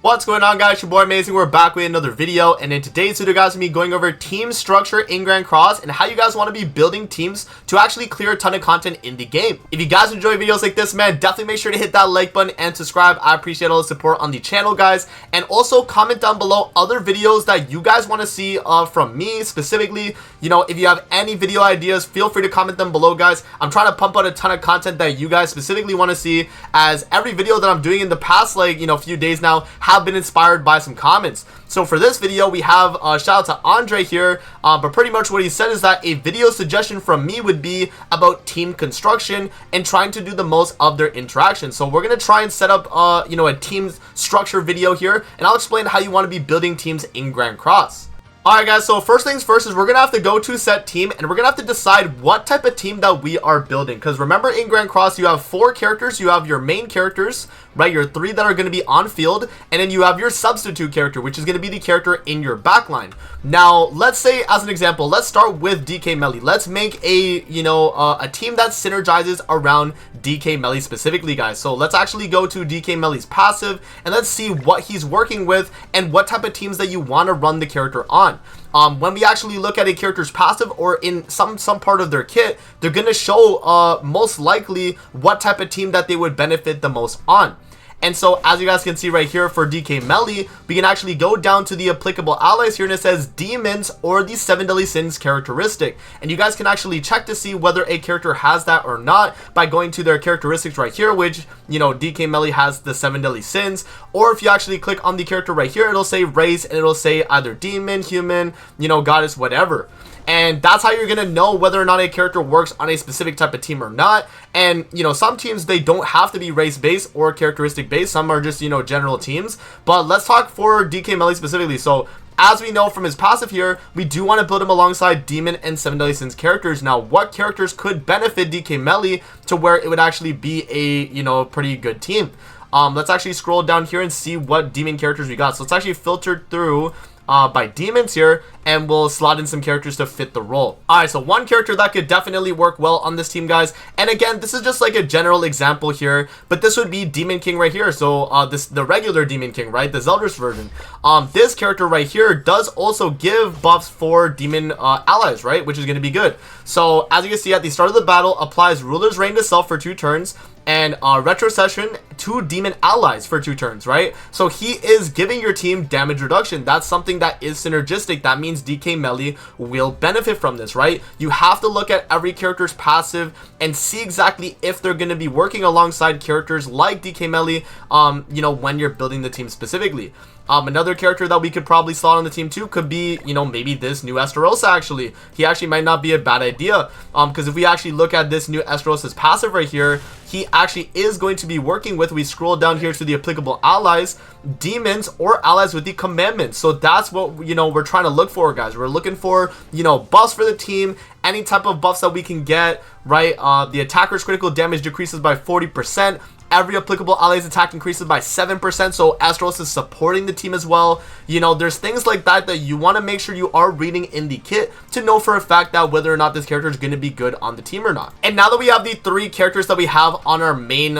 What's going on, guys? Your boy Amazing. We're back with another video, and in today's video, guys, I'm going to be going over team structure in Grand Cross and how you guys want to be building teams to actually clear a ton of content in the game. If you guys enjoy videos like this, man, definitely make sure to hit that like button and subscribe. I appreciate all the support on the channel, guys, and also comment down below other videos that you guys want to see from me specifically. You know, if you have any video ideas, feel free to comment them below, guys. I'm trying to pump out a ton of content that you guys specifically want to see, as every video that I'm doing in the past, like, you know, few days now have been inspired by some comments. So for this video, we have shout out to Andre here, but pretty much what he said is that a video suggestion from me would be about team construction and trying to do the most of their interaction. So we're gonna try and set up you know, a team structure video here, and I'll explain how you want to be building teams in Grand Cross. Alright, guys, so first things first is we're going to have to go to set team, and we're going to have to decide what type of team that we are building. Because remember, in Grand Cross, you have 4 characters. You have your main characters, right? Your 3 that are going to be on field. And then you have your substitute character, which is going to be the character in your backline. Now, let's say, as an example, let's start with DK Melly. Let's make a, you know, a team that synergizes around DK Melly specifically, guys. So let's actually go to DK Melly's passive, and let's see what he's working with and what type of teams that you want to run the character on. When we actually look at a character's passive or in some part of their kit, they're going to show most likely what type of team that they would benefit the most on. And so, as you guys can see right here for DK Melly, we can actually go down to the applicable allies here, and it says demons or the 7 deadly sins characteristic. And you guys can actually check to see whether a character has that or not by going to their characteristics right here, which, you know, DK Melly has the 7 deadly sins. Or if you actually click on the character right here, it'll say race, and it'll say either demon, human, you know, goddess, whatever. And that's how you're going to know whether or not a character works on a specific type of team or not. And, you know, some teams, they don't have to be race-based or characteristic-based. Some are just, you know, general teams. But let's talk for DK Melly specifically. So, as we know from his passive here, we do want to build him alongside Demon and 7 Deadly Sins characters. Now, what characters could benefit DK Melly to where it would actually be a, you know, pretty good team? Let's actually scroll down here and see what demon characters we got. So, let's actually filter through by demons here, and we'll slot in some characters to fit the role. Alright, so one character that could definitely work well on this team, guys, and again, this is just like a general example here, but this would be Demon King right here. So the regular Demon King, right, the Zeldris version. This character right here does also give buffs for demon allies, right, which is going to be good. So as you can see, at the start of the battle, applies Ruler's Reign to self for 2 turns, and retrocession to demon allies for 2 turns, right? So he is giving your team damage reduction. That's something that is synergistic. That means DK Melly will benefit from this, right? You have to look at every character's passive and see exactly if they're going to be working alongside characters like DK Melly, you know, when you're building the team specifically. Another character that we could probably slot on the team too could be, you know, maybe this new Esterosa. Actually, he actually might not be a bad idea, because if we actually look at this new Esterosa's passive right here, he actually is going to be working with, we scroll down here to the applicable allies, demons or allies with the commandments. So that's what, you know, we're trying to look for, guys. We're looking for, you know, buffs for the team, any type of buffs that we can get, right? The attacker's critical damage decreases by 40%. Every applicable ally's attack increases by 7%, so Asteros is supporting the team as well. You know, there's things like that that you want to make sure you are reading in the kit to know for a fact that whether or not this character is going to be good on the team or not. And now that we have the 3 characters that we have on our main,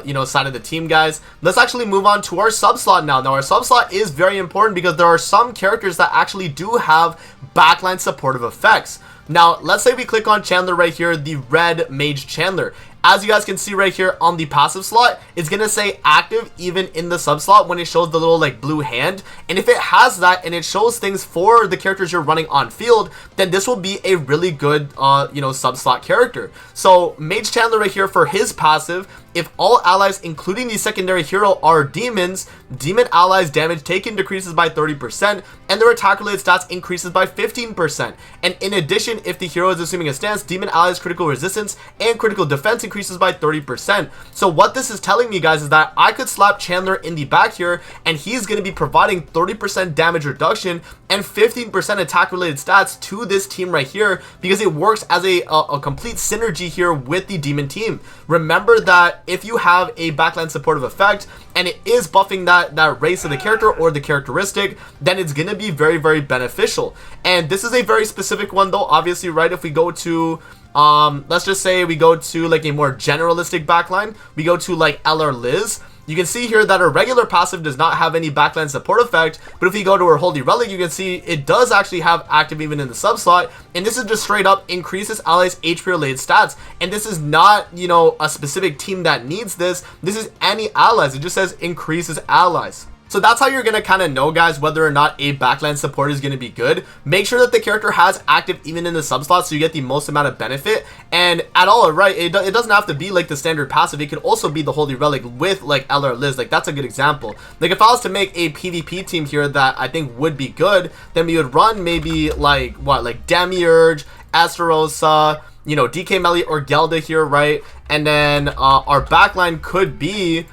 you know, side of the team, guys, let's actually move on to our subslot now. Now, our subslot is very important because there are some characters that actually do have backline supportive effects. Now, let's say we click on Chandler right here, the red mage Chandler. As you guys can see right here on the passive slot, it's going to say active even in the sub slot when it shows the little like blue hand. And if it has that and it shows things for the characters you're running on field, then this will be a really good, you know, sub slot character. So Mage Chandler right here for his passive, if all allies, including the secondary hero, are demons, demon allies damage taken decreases by 30%, and their attack related stats increases by 15%. And in addition, if the hero is assuming a stance, demon allies critical resistance and critical defense increases by 30%. So what this is telling me, guys, is that I could slap Chandler in the back here, and he's going to be providing 30% damage reduction and 15% attack related stats to this team right here, because it works as a complete synergy here with the demon team. Remember that if you have a backline supportive effect and it is buffing that race of the character or the characteristic, then it's going to be very, very beneficial. And this is a very specific one though, obviously, right? If we go to let's just say we go to like a more generalistic backline, we go to like LR Liz. You can see here that her regular passive does not have any backline support effect, but if we go to her Holy Relic, you can see it does actually have active even in the subslot, and this is just straight up increases allies HP related stats, and this is not, you know, a specific team that needs this. This is any allies. It just says increases allies. So that's how you're going to kind of know, guys, whether or not a backline support is going to be good. Make sure that the character has active even in the subslot so you get the most amount of benefit. And at all, right, it doesn't have to be like the standard passive. It could also be the Holy Relic with like LR Liz. Like, that's a good example. Like, if I was to make a PvP team here that I think would be good, then we would run maybe like, what, like Demiurge, Esterosa, you know, DK Melly or Gelda here, right? And then our backline could be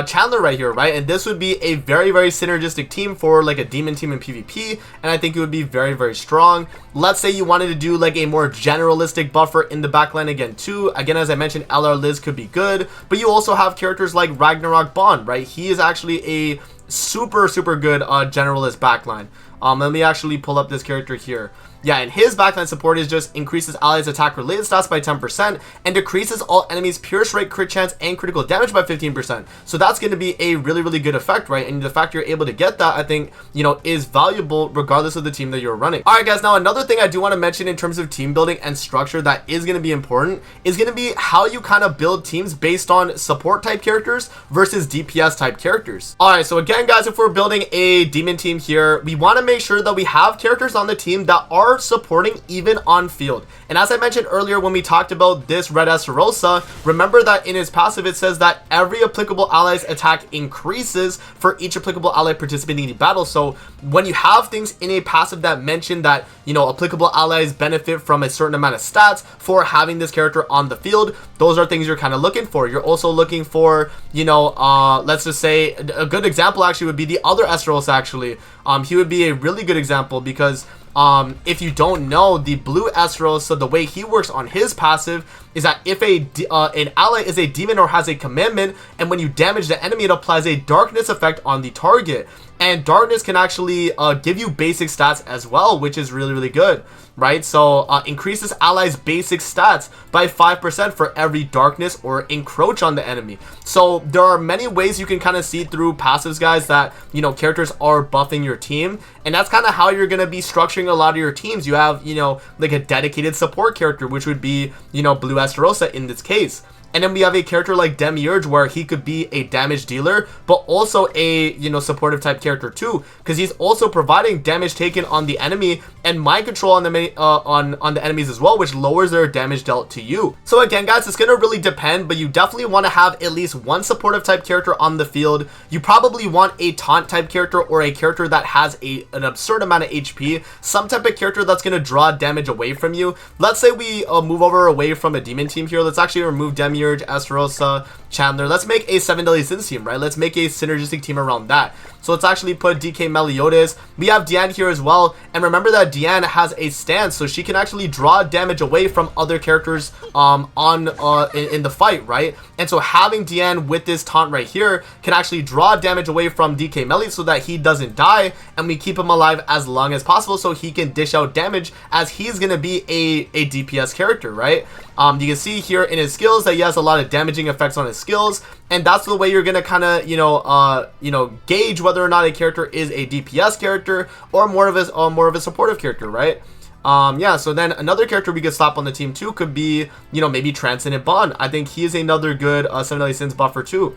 Chandler right here, right? And this would be a very, very synergistic team for like a demon team in PvP, and I think it would be very, very strong. Let's say you wanted to do like a more generalistic buffer in the backline again too. Again, as I mentioned, LR Liz could be good, but you also have characters like Ragnarok Bond, right? He is actually a super, super good generalist backline. Let me actually pull up this character here. Yeah, and his backline support is just increases allies attack related stats by 10% and decreases all enemies pierce rate, crit chance, and critical damage by 15%. So that's going to be a really, really good effect, right? And the fact you're able to get that, I think, you know, is valuable regardless of the team that you're running. All right, guys, now another thing I do want to mention in terms of team building and structure that is going to be important is going to be how you kind of build teams based on support type characters versus DPS type characters. All right, so again, guys, if we're building a demon team here, we want to make sure that we have characters on the team that are supporting even on field. And as I mentioned earlier when we talked about this Red Esterosa, remember that in his passive it says that every applicable ally's attack increases for each applicable ally participating in the battle. So when you have things in a passive that mention that, you know, applicable allies benefit from a certain amount of stats for having this character on the field, those are things you're kind of looking for. You're also looking for, you know, let's just say a good example actually would be the other Esterosa actually. He would be a really good example because if you don't know, the blue Esteros, so the way he works on his passive is that if an ally is a demon or has a commandment, and when you damage the enemy, it applies a darkness effect on the target. And darkness can actually give you basic stats as well, which is really, really good, right? So increases allies' basic stats by 5% for every darkness or encroach on the enemy. So there are many ways you can kind of see through passives, guys, that, you know, characters are buffing your team. And that's kind of how you're going to be structuring a lot of your teams. You have, you know, like a dedicated support character, which would be, you know, Blue Esterosa in this case. And then we have a character like Demiurge where he could be a damage dealer, but also a, you know, supportive type character too, because he's also providing damage taken on the enemy and mind control on the on the enemies as well, which lowers their damage dealt to you. So again, guys, it's gonna really depend, but you definitely want to have at least one supportive type character on the field. You probably want a taunt type character or a character that has an absurd amount of HP, some type of character that's gonna draw damage away from you. Let's say we move away from a demon team here. Let's actually remove Demiurge, Esterosa, Chandler. Let's make a 7 Deadly Sins team, right? Let's make a synergistic team around that. So let's actually put DK Meliodas. We have Diane here as well. And remember that Diane has a stance, so she can actually draw damage away from other characters in the fight, right? And so having Diane with this taunt right here can actually draw damage away from DK Melly so that he doesn't die, and we keep him alive as long as possible so he can dish out damage, as he's going to be a DPS character, right? You can see here in his skills that he has a lot of damaging effects on his skills, and that's the way you're gonna kind of, you know, gauge whether or not a character is a DPS character or more of a supportive character, right? Yeah, so then another character we could slap on the team too could be, you know, maybe Transcendent Bond. I think he is another good 7 Deadly Sins buffer too.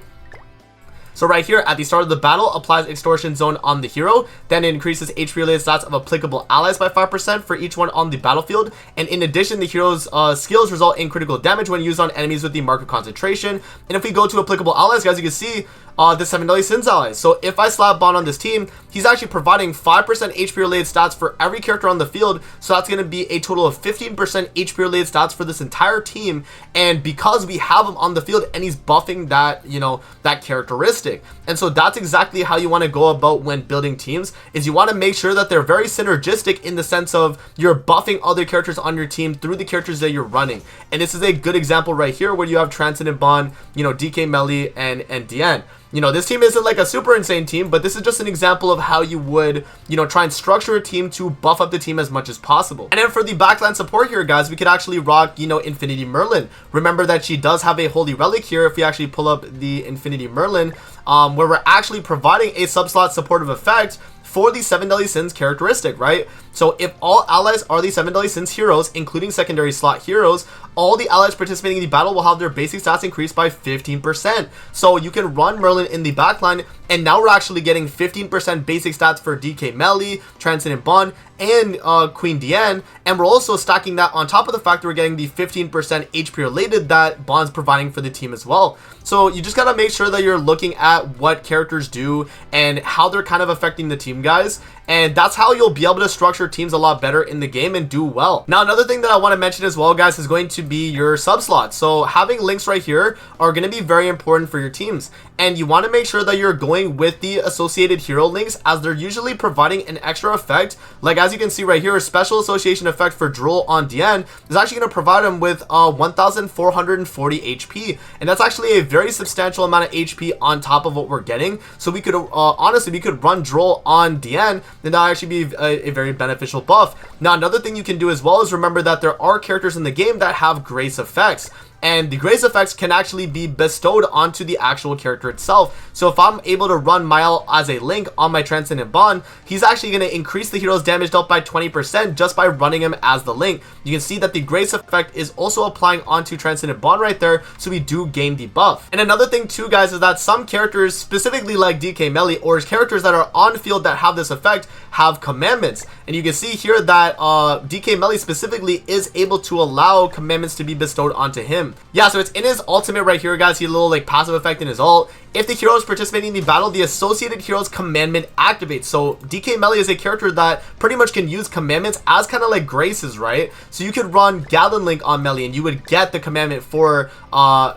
So right here, at the start of the battle, applies Extortion Zone on the hero. Then it increases HP related stats of applicable allies by 5% for each one on the battlefield. And in addition, the hero's skills result in critical damage when used on enemies with the mark of concentration. And if we go to applicable allies, guys, you can see the 7 Deadly Sins allies. So if I slap Bond on this team, he's actually providing 5% HP related stats for every character on the field. So that's going to be a total of 15% HP related stats for this entire team. And because we have him on the field and he's buffing that, you know, that characteristic. And so that's exactly how you want to go about when building teams, is you want to make sure that they're very synergistic in the sense of you're buffing other characters on your team through the characters that you're running. And this is a good example right here where you have Transcendent Bond, you know, DK Melly and Diane. You know, this team isn't like a super insane team, but this is just an example of how you would, you know, try and structure a team to buff up the team as much as possible. And then for the backline support here, guys, we could actually rock, you know, Infinity Merlin. Remember that she does have a Holy Relic here if we actually pull up the Infinity Merlin, where we're actually providing a subslot supportive effect for the 7 Deadly Sins characteristic, right? So if all allies are the 7 Deadly Sins heroes, including secondary slot heroes, all the allies participating in the battle will have their basic stats increased by 15%. So you can run Merlin in the backline, and now we're actually getting 15% basic stats for DK Melee, Transcendent Bond, and Queen Diane, and we're also stacking that on top of the fact that we're getting the 15% HP related that Bond's providing for the team as well. So you just gotta make sure that you're looking at what characters do and how they're kind of affecting the team, guys, and that's how you'll be able to structure teams a lot better in the game and do well. Now, another thing that I want to mention as well, guys, is going to be your subslot. So having links right here are going to be very important for your teams, and you want to make sure that you're going with the associated hero links, as they're usually providing an extra effect. Like as you can see right here, a special association effect for Droll on Diane is actually going to provide him with 1440 HP, and that's actually a very substantial amount of HP on top of what we're getting. So we could honestly, we could run Droll on Diane, then that'll actually be a very beneficial buff. Now, another thing you can do as well is remember that there are characters in the game that have grace effects, and the grace effects can actually be bestowed onto the actual character itself. So if I'm able to run Mael as a link on my Transcendent Bond, he's actually going to increase the hero's damage dealt by 20% just by running him as the link. You can see that the grace effect is also applying onto Transcendent Bond right there, so we do gain the buff. And another thing too, guys, is that some characters, specifically like DK Melee, or characters that are on field that have this effect, have commandments. And you can see here that DK Melee specifically is able to allow commandments to be bestowed onto him. Yeah, so it's in his ultimate right here, guys. He has a little like passive effect in his ult. If the hero is participating in the battle, the associated hero's commandment activates. So DK Melee is a character that pretty much can use commandments as kind of like graces, right? So you could run Gallon Link on Melee and you would get the commandment for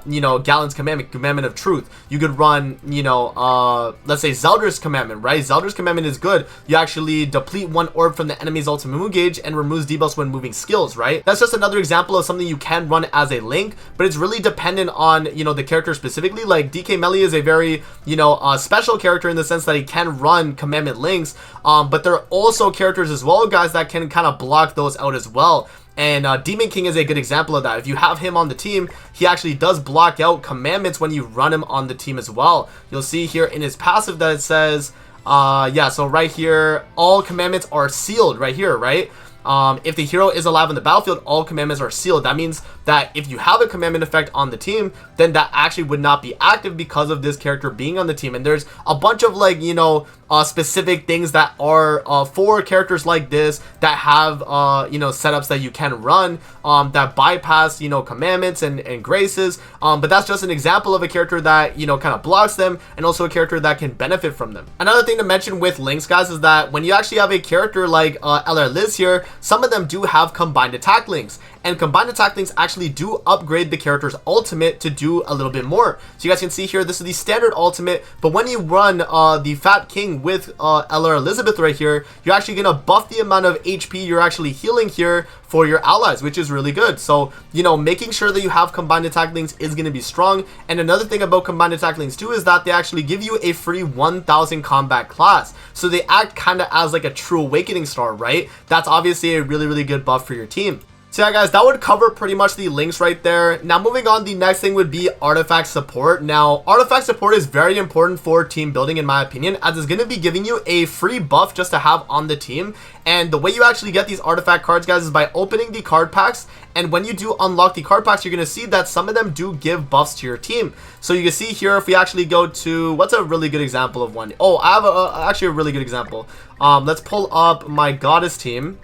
you know, Gallon's commandment of truth. You could run, you know, let's say Zelda's commandment, right? Zelda's commandment is good. You actually deplete one orb from the enemy's ultimate move gauge and removes debuffs when moving skills, right? That's just another example of something you can run as a link, but it's really dependent on, you know, the character specifically. Like DK Melee is a very, you know, special character in the sense that he can run commandment links, but there are also characters as well, guys, that can kind of block those out as well. And Demon King is a good example of that. If you have him on the team, he actually does block out commandments when you run him on the team as well. You'll see here in his passive that it says, yeah, so right here, all commandments are sealed right here, right? If the hero is alive on the battlefield, all commandments are sealed. That means that if you have a commandment effect on the team, then that actually would not be active because of this character being on the team. And there's a bunch of, like, you know, specific things that are for characters like this that have you know, setups that you can run that bypass, you know, commandments and graces, but that's just an example of a character that, you know, kind of blocks them, and also a character that can benefit from them. Another thing to mention with links, guys, is that when you actually have a character like LR Liz here, some of them do have combined attack links, and combined attack links actually do upgrade the character's ultimate to do a little bit more. So you guys can see here, this is the standard ultimate, but when you run the Fat King with LR Elizabeth right here, you're actually going to buff the amount of HP you're actually healing here for your allies, which is really good. So, you know, making sure that you have combined attack links is going to be strong. And another thing about combined attack links too is that they actually give you a free 1000 combat class. So they act kind of as like a true awakening star, right? That's obviously a really, really good buff for your team. So yeah, guys, that would cover pretty much the links right there. Now moving on, the next thing would be artifact support. Now, artifact support is very important for team building, in my opinion, as it's going to be giving you a free buff just to have on the team. And the way you actually get these artifact cards, guys, is by opening the card packs. And when you do unlock the card packs, you're going to see that some of them do give buffs to your team. So you can see here, if we actually go to, what's a really good example of one? Oh, I have actually a really good example. Let's pull up my Goddess team,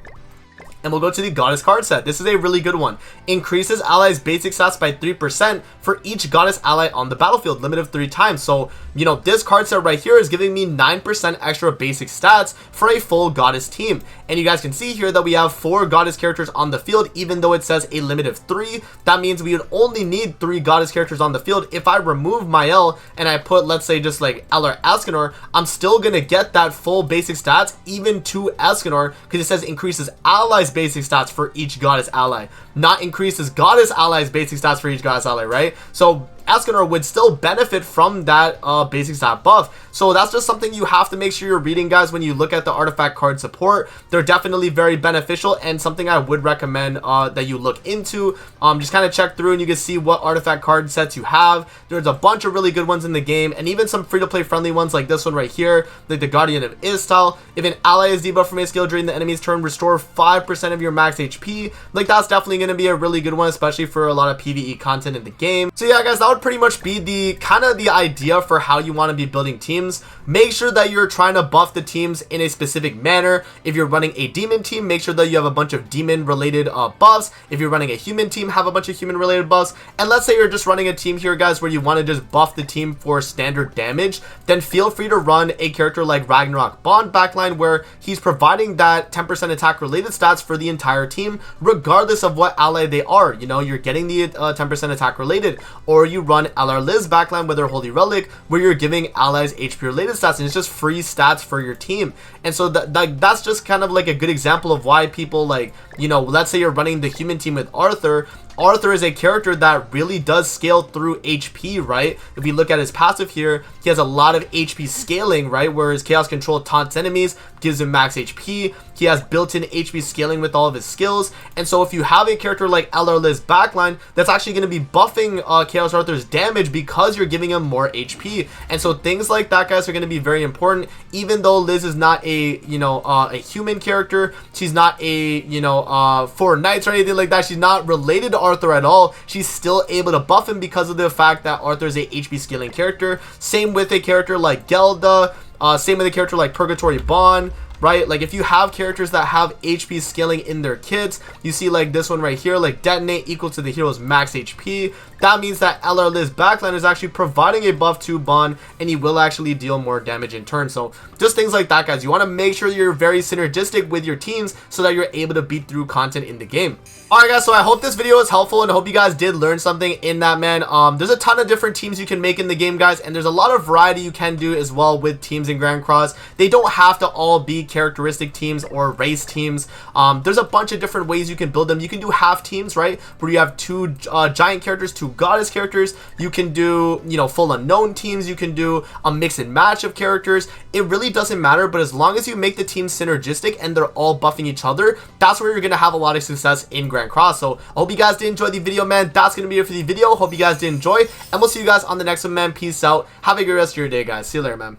and we'll go to the Goddess card set. This is a really good one. Increases allies' basic stats by 3% for each Goddess ally on the battlefield, limit of 3 times. So, you know, this card set right here is giving me 9% extra basic stats for a full Goddess team. And you guys can see here that we have 4 Goddess characters on the field, even though it says a limit of 3. That means we would only need 3 Goddess characters on the field. If I remove Mael and I put, let's say, just like LR Escanor, I'm still gonna get that full basic stats, even to Escanor, because it says increases allies' basic stats for each Goddess ally, not increases Goddess allies basic stats for each Goddess ally, right? So Escanor would still benefit from that basic stat buff. So that's just something you have to make sure you're reading, guys, when you look at the artifact card support. They're definitely very beneficial and something I would recommend that you look into. Just kind of check through and you can see what artifact card sets you have. There's a bunch of really good ones in the game, and even some free-to-play friendly ones like this one right here, like the Guardian of Istal. If an ally is debuffed from a skill during the enemy's turn, restore 5% of your max HP. Like, that's definitely going to be a really good one, especially for a lot of PvE content in the game. So yeah, guys, that would pretty much be the kind of the idea for how you want to be building teams. Make sure that you're trying to buff the teams in a specific manner. If you're running a demon team, make sure that you have a bunch of demon related buffs. If you're running a human team, have a bunch of human related buffs. And let's say you're just running a team here, guys, where you want to just buff the team for standard damage, then feel free to run a character like Ragnarok Bond backline, where he's providing that 10% attack related stats for the entire team, regardless of what ally they are. You know, you're getting the 10% attack related. Or you run LR Liz backline with their Holy Relic, where you're giving allies HP related stats, and it's just free stats for your team. And so that's just kind of like a good example of why people, like, you know, let's say you're running the human team with Arthur. Arthur is a character that really does scale through HP, right? If we look at his passive here, he has a lot of HP scaling, right? Whereas Chaos Control taunts enemies, gives him max HP. He has built-in HP scaling with all of his skills. And so if you have a character like LR Liz backline, that's actually going to be buffing Chaos Arthur's damage because you're giving him more HP. And so things like that, guys, are going to be very important. Even though Liz is not a, you know, a human character, she's not a, you know, four knights or anything like that. She's not related to Arthur at all. She's still able to buff him because of the fact that Arthur is a HP scaling character. Same with a character like Gelda. Same with a character like Purgatory Bond, right? Like, if you have characters that have HP scaling in their kits, you see like this one right here, like detonate equal to the hero's max HP. That means that LR Liz backline is actually providing a buff to Bond, and he will actually deal more damage in turn. So just things like that, guys. You want to make sure you're very synergistic with your teams so that you're able to beat through content in the game. Alright, guys, so I hope this video was helpful, and I hope you guys did learn something in that, man. There's a ton of different teams you can make in the game, guys, and there's a lot of variety you can do as well with teams in Grand Cross. They don't have to all be characteristic teams or race teams. There's a bunch of different ways you can build them. You can do half teams, right, where you have two giant characters, two goddess characters. You can do, you know, full unknown teams. You can do a mix and match of characters. It really doesn't matter, but as long as you make the teams synergistic and they're all buffing each other, that's where you're going to have a lot of success in Grand Cross. So I hope you guys did enjoy the video, man. That's going to be it for the video. Hope you guys did enjoy, and we'll see you guys on the next one, man. Peace out. Have a good rest of your day, guys. See you later, man.